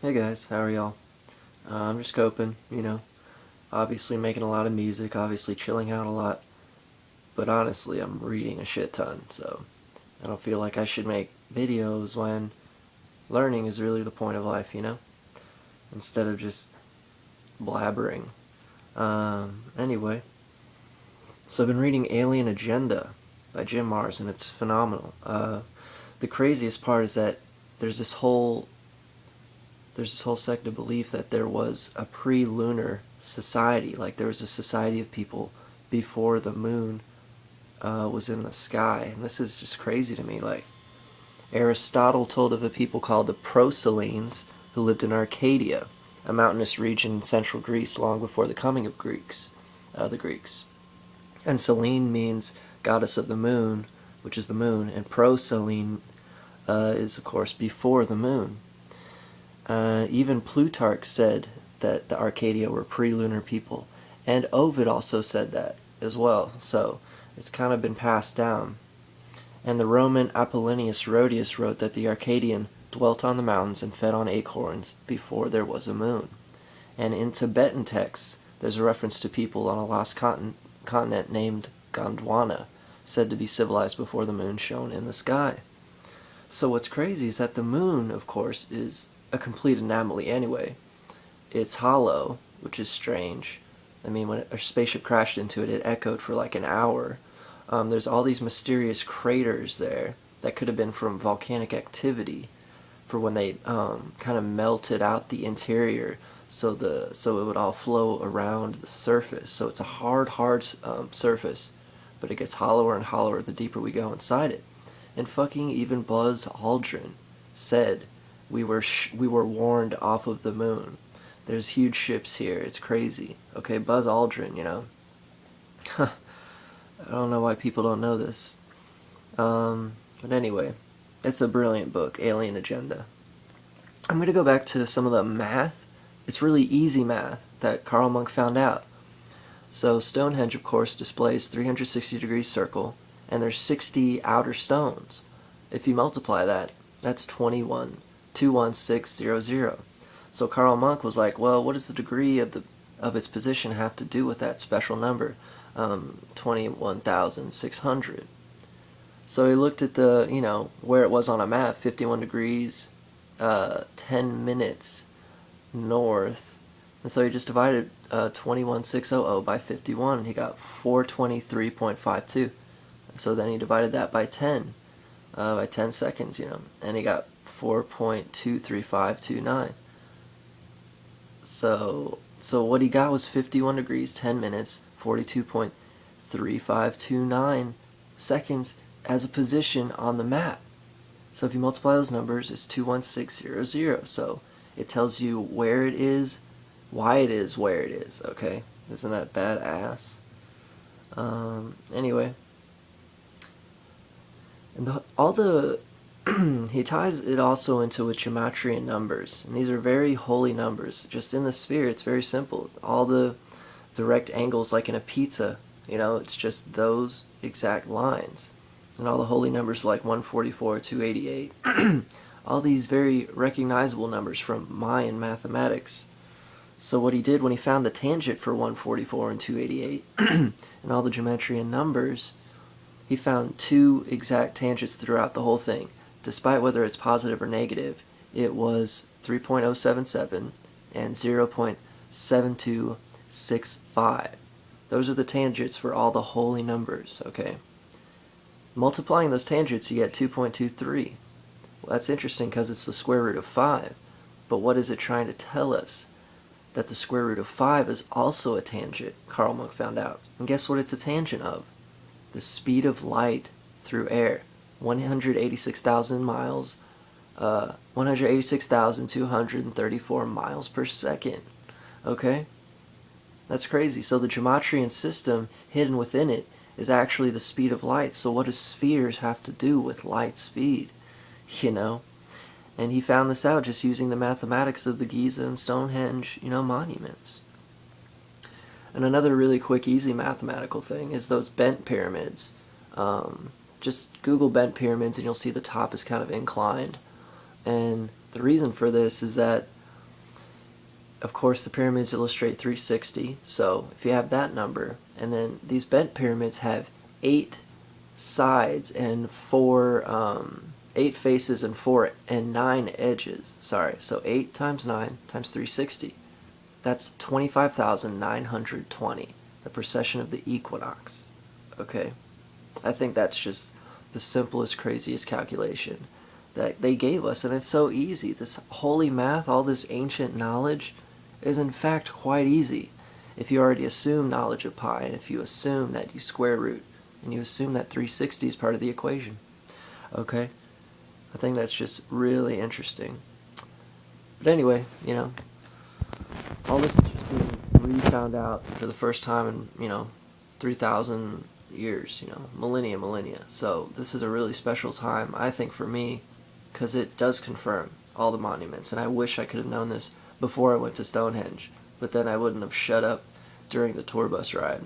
Hey guys, how are y'all? I'm just coping, obviously making a lot of music, obviously chilling out a lot, but honestly, I'm reading a shit ton, so I don't feel like I should make videos when learning is really the point of life, instead of just blabbering. Anyway, so I've been reading Alien Agenda by Jim Mars, and it's phenomenal. The craziest part is that there's this whole there's this whole sect of belief that there was a pre-lunar society, like there was a society of people before the moon was in the sky, and this is just crazy to me. Like Aristotle told of a people called the Proselines who lived in Arcadia, a mountainous region in central Greece, long before the coming of the Greeks. And Selene means goddess of the moon, which is the moon, and Proselene is of course before the moon. Even Plutarch said that the Arcadia were pre-lunar people, and Ovid also said that as well. So it's kind of been passed down. And the Roman Apollonius Rhodius wrote that the Arcadian dwelt on the mountains and fed on acorns before there was a moon. And in Tibetan texts, there's a reference to people on a lost continent named Gondwana, said to be civilized before the moon shone in the sky. So what's crazy is that the moon, of course, is a complete anomaly anyway. It's hollow, which is strange. I mean, when a spaceship crashed into it, it echoed for like an hour. There's all these mysterious craters there that could have been from volcanic activity, for when they kind of melted out the interior, so it would all flow around the surface. So it's a hard surface, but it gets hollower and hollower the deeper we go inside it. And fucking even Buzz Aldrin said we were warned off of the moon. There's huge ships here. It's crazy. Okay, Buzz Aldrin. I don't know why people don't know this. But anyway, it's a brilliant book, Alien Agenda. I'm going to go back to some of the math. It's really easy math that Carl Monk found out. So Stonehenge, of course, displays 360-degree circle, and there's 60 outer stones. If you multiply that, that's 21600. So Carl Monk was like, well, what does the degree of its position have to do with that special number, 21,600? So he looked at where it was on a map, 51 degrees, 10 minutes north, and so he just divided 21600 by 51, and he got 423.52. So then he divided that by 10 seconds, and he got 4.23529. So what he got was 51 degrees, 10 minutes, 42.3529 seconds as a position on the map. So if you multiply those numbers, it's 21600. So it tells you where it is, why it is where it is, okay? Isn't that badass? Anyway. And he ties it also into with Gematrian numbers, and these are very holy numbers. Just in the sphere, it's very simple. All the direct angles, like in a pizza, it's just those exact lines. And all the holy numbers like 144, 288, all these very recognizable numbers from Mayan mathematics. So what he did when he found the tangent for 144 and 288 and all the Gematrian numbers, he found two exact tangents throughout the whole thing. Despite whether it's positive or negative, it was 3.077 and 0.7265. Those are the tangents for all the holy numbers, okay? Multiplying those tangents, you get 2.23. Well, that's interesting because it's the square root of 5. But what is it trying to tell us? That the square root of 5 is also a tangent, Carl Monk found out. And guess what it's a tangent of? The speed of light through air. 186,000 miles, 186,234 miles per second. Okay? That's crazy. So the Gematrian system hidden within it is actually the speed of light. So what do spheres have to do with light speed? And he found this out just using the mathematics of the Giza and Stonehenge, monuments. And another really quick, easy mathematical thing is those bent pyramids. Just Google bent pyramids and you'll see the top is kind of inclined. And the reason for this is that Of course, the pyramids illustrate 360, so if you have that number, and then these bent pyramids have 8 sides and 8 faces and 9 edges. Sorry, so 8 times 9 times 360. That's 25,920, the precession of the equinox. Okay? I think that's just the simplest, craziest calculation that they gave us, and it's so easy. This holy math, all this ancient knowledge, is in fact quite easy if you already assume knowledge of pi, and if you assume that you square root, and you assume that 360 is part of the equation. Okay? I think that's just really interesting. But anyway, all this is just being re-found out for the first time in, 3,000 years, millennia. So this is a really special time, I think, for me, because it does confirm all the monuments. And I wish I could have known this before I went to Stonehenge, but then I wouldn't have shut up during the tour bus ride.